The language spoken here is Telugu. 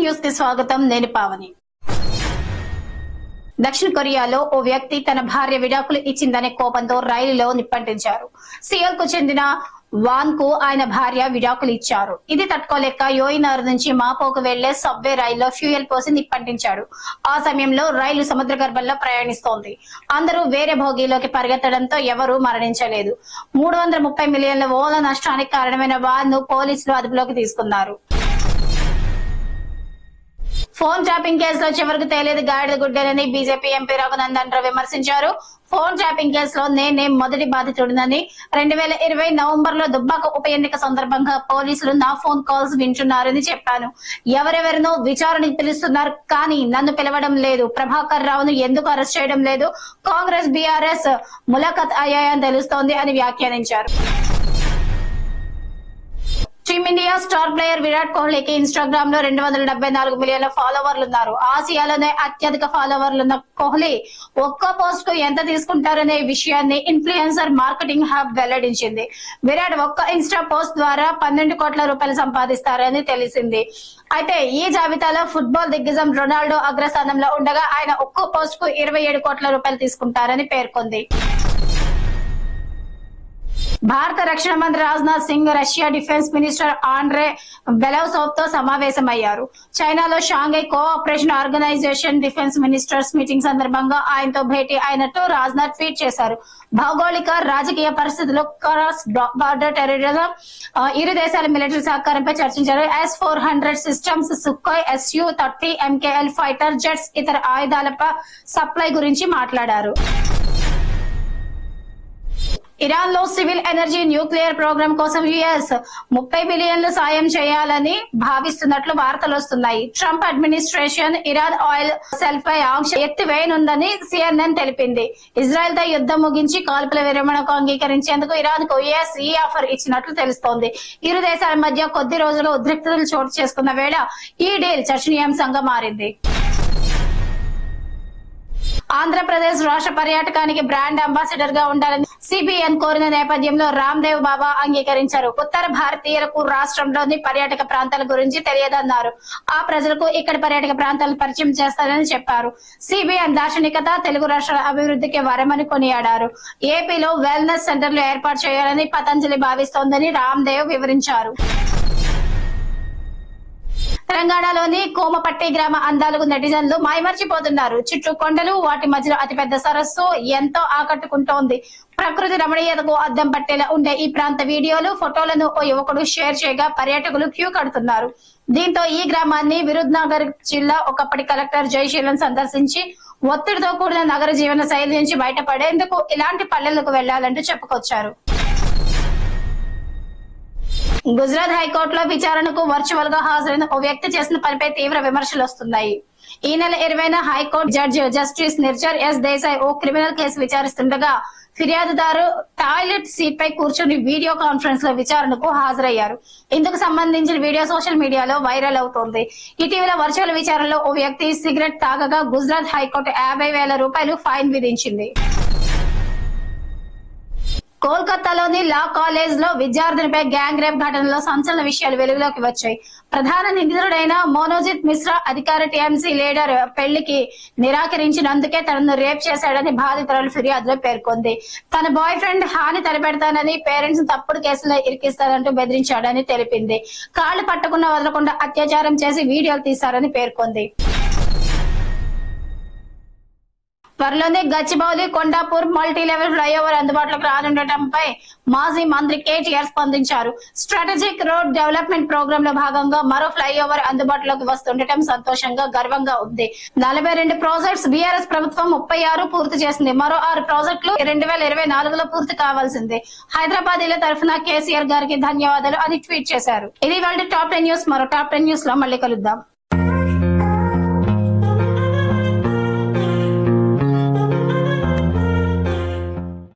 న్యూస్ కి స్వాగతం. నేను పావని. దక్షిణ కొరియాలో ఓ వ్యక్తి తన భార్య విడాకులు ఇచ్చిందనే కోపంతో రైలులో నిప్పంటించారు. సియోల్ కు చెందిన వాన్ కు ఆయన భార్య విడాకులు ఇచ్చారు. ఇది తట్టుకోలేక యోయినార్ నుంచి మాపోకు వెళ్లే సబ్వే రైల్లో ఫ్యూయల్ పోసి నిప్పంటించాడు. ఆ సమయంలో రైలు సముద్ర గర్భంలో ప్రయాణిస్తోంది. అందరూ వేరే భోగిలోకి పరిగెత్తడంతో ఎవరూ మరణించలేదు. 330 మిలియన్ల ఓల నష్టానికి కారణమైన వాన్ ను పోలీసులు అదుపులోకి తీసుకున్నారు. ఫోన్ ట్యాపింగ్ కేసులో చివరకు తేలేదు గాడిద గుడ్డేనని బీజేపీ ఎంపీ రఘునందన్ రావు విమర్శించారు. ఫోన్ ట్యాపింగ్ కేసులో నేనే మొదటి బాధితుడినని 2020 నవంబర్ లో దుబ్బాక ఉప ఎన్నిక సందర్భంగా పోలీసులు నా ఫోన్ కాల్స్ వింటున్నారని చెప్పాను. ఎవరెవరినో విచారణకు పిలుస్తున్నారు కానీ నన్ను పిలవడం లేదు. ప్రభాకర్ రావును ఎందుకు అరెస్ట్ చేయడం లేదు? కాంగ్రెస్ బీఆర్ఎస్ ములాఖత్ అయ్యాయని తెలుస్తోంది అని వ్యాఖ్యానించారు. టీమిండియా స్టార్ ప్లేయర్ విరాట్ కోహ్లీకి ఇన్స్టాగ్రామ్ లో 274 మిలియన్ల ఫాలోవర్లున్నారు. ఆసియాలోనే అత్యధిక ఫాలోవర్లున్న కోహ్లీ ఒక్కో పోస్ట్ కు ఎంత తీసుకుంటారనే విషయాన్ని ఇన్ఫ్లుయెన్సర్ మార్కెటింగ్ హబ్ వెల్లడించింది. విరాట్ ఒక్క ఇన్స్టా పోస్ట్ ద్వారా 12 కోట్ల రూపాయలు సంపాదిస్తారని తెలిసింది. అయితే ఈ జాబితాలో ఫుట్బాల్ దిగ్గజం రొనాల్డో అగ్రస్థానంలో ఉండగా ఆయన ఒక్కో పోస్ట్ కు 27 కోట్ల రూపాయలు తీసుకుంటారని పేర్కొంది. భారత రక్షణ మంత్రి Rajnath Singh Russia defence minister Andrey Belousov తో సమావేశమయ్యారు. చైనాలో Shanghai cooperation organisation defence ministers meeting సందర్భంగా ఆయనతో భేటీ అయినట్టు రాజ్నాథ్ ట్వీట్ చేశారు. భౌగోళిక రాజకీయ పరిస్థితుల్లో క్రాస్ బార్డర్ టెర్రరిజం, ఇరు దేశాల మిలిటరీ సహకారంపై చర్చించారు. S-400 systems, Sukhoi Su-30 MKL fighter jets, ఇతర ఆయుధాల సప్లై గురించి మాట్లాడారు. ఇరాన్ లో సివిల్ ఎనర్జీ న్యూక్లియర్ ప్రోగ్రామ్ కోసం యుఎస్ 30 బిలియన్లు సాయం చేయాలని భావిస్తున్నట్లు వార్తలు వస్తున్నాయి. Trump administration Iran oil sale పై ఆంక్ష ఎత్తివేయనుందని CNN తెలిపింది. ఇజ్రాయెల్ తో యుద్ధం ముగించి కాల్పుల విరమణకు అంగీకరించేందుకు ఇరాన్ కు యుఎస్ ఈ ఆఫర్ ఇచ్చినట్లు తెలుస్తోంది. ఇరు దేశాల మధ్య కొద్ది రోజులు ఉద్రిక్తతలు చోటు చేసుకున్న వేళ ఈ డీల్ చర్చనీయాంశంగా మారింది. ఆంధ్రప్రదేశ్ రాష్ట్ర పర్యాటకానికి బ్రాండ్ అంబాసిడర్ గా ఉండాలని CBN కోరిన నేపథ్యంలో రామ్దేవ్ బాబా అంగీకరించారు. ఉత్తర భారతీయులకు రాష్ట్రంలోని పర్యాటక ప్రాంతాల గురించి తెలియదన్నారు. ఆ ప్రజలకు ఇక్కడి పర్యాటక ప్రాంతాలను పరిచయం చేస్తారని చెప్పారు. CBN దార్శనికత తెలుగు రాష్ట్రాల అభివృద్ధికి వరమని కొనియాడారు. ఏపీలో వెల్నెస్ సెంటర్లు ఏర్పాటు చేయాలని పతంజలి భావిస్తోందని రామ్దేవ్ వివరించారు. తెలంగాణలోని కోమపట్టి గ్రామ అందాలకు నెటిజన్లు మైమర్చిపోతున్నారు. చుట్టూ కొండలు, వాటి మధ్యలో అతిపెద్ద సరస్సు ఎంతో ఆకట్టుకుంటోంది. ప్రకృతి రమణీయతకు అద్దం పట్టేలా ఉండే ఈ ప్రాంత వీడియోలు, ఫోటోలను ఓ యువకుడు షేర్ చేయగా పర్యాటకులు క్యూ కడుతున్నారు. దీంతో ఈ గ్రామాన్ని విరుద్నగర్ జిల్లా ఒకప్పటి కలెక్టర్ జయశీలన్ సందర్శించి ఒత్తిడితో కూడిన నగర జీవన శైలి నుంచి బయటపడేందుకు ఇలాంటి పల్లెలకు వెళ్లాలంటూ చెప్పుకొచ్చారు. గుజరాత్ హైకోర్టులో విచారణకు వర్చువల్ గా హాజరైన ఓ వ్యక్తి చేసిన పనిపై తీవ్ర విమర్శలు వస్తున్నాయి. ఈ నెల 20న high court judge justice Nirzar S Desai ఓ క్రిమినల్ కేసు విచారిస్తుండగా ఫిర్యాదుదారు టాయిలెట్ సీట్ పై కూర్చొని వీడియో కాన్ఫరెన్స్ లో విచారణకు హాజరయ్యారు. ఇందుకు సంబంధించిన వీడియో సోషల్ మీడియాలో వైరల్ అవుతోంది. ఇటీవల వర్చువల్ విచారణలో ఓ వ్యక్తి సిగరెట్ తాగగా గుజరాత్ హైకోర్టు 50,000 రూపాయలు ఫైన్ విధించింది. కోల్కతాలోని లా కాలేజ్ లో విద్యార్థినిపై గ్యాంగ్ రేప్ ఘటనలో సంచలన విషయాలు వెలుగులోకి వచ్చాయి. ప్రధాన నిందితుడైన మోనోజిత్ మిశ్రా అధికార TMC లీడర్ పెళ్లికి నిరాకరించినందుకే తనను రేప్ చేశాడని బాధితురాలు ఫిర్యాదులో పేర్కొంది. తన బాయ్ ఫ్రెండ్ హాని తలపెడతానని, పేరెంట్స్ తప్పుడు కేసులో ఇరికిస్తారంటూ బెదిరించాడని తెలిపింది. కాళ్లు పట్టకుండా వదలకుండా అత్యాచారం చేసి వీడియోలు తీశారని పేర్కొంది. త్వరలోనే Gachibowli Kondapur multi level flyover అందుబాటులోకి రానుండటంపై మాజీ మంత్రి KTR స్పందించారు. స్ట్రాటజిక్ రోడ్ డెవలప్మెంట్ ప్రోగ్రామ్ లో భాగంగా మరో ఫ్లైఓవర్ అందుబాటులోకి వస్తుండటం సంతోషంగా, గర్వంగా ఉంది. 42 ప్రాజెక్ట్స్ బీఆర్ఎస్ ప్రభుత్వం 36 పూర్తి చేసింది. మరో 6 ప్రాజెక్టులు 2024లో పూర్తి కావాల్సిందే. హైదరాబాద్ ల తరఫున కేసీఆర్ గారికి ధన్యవాదాలు అని ట్వీట్ చేశారు. ఇది వాళ్ళ టాప్ 10 న్యూస్. మరో టాప్ 10 న్యూస్ లో మళ్ళీ కలుద్దాం.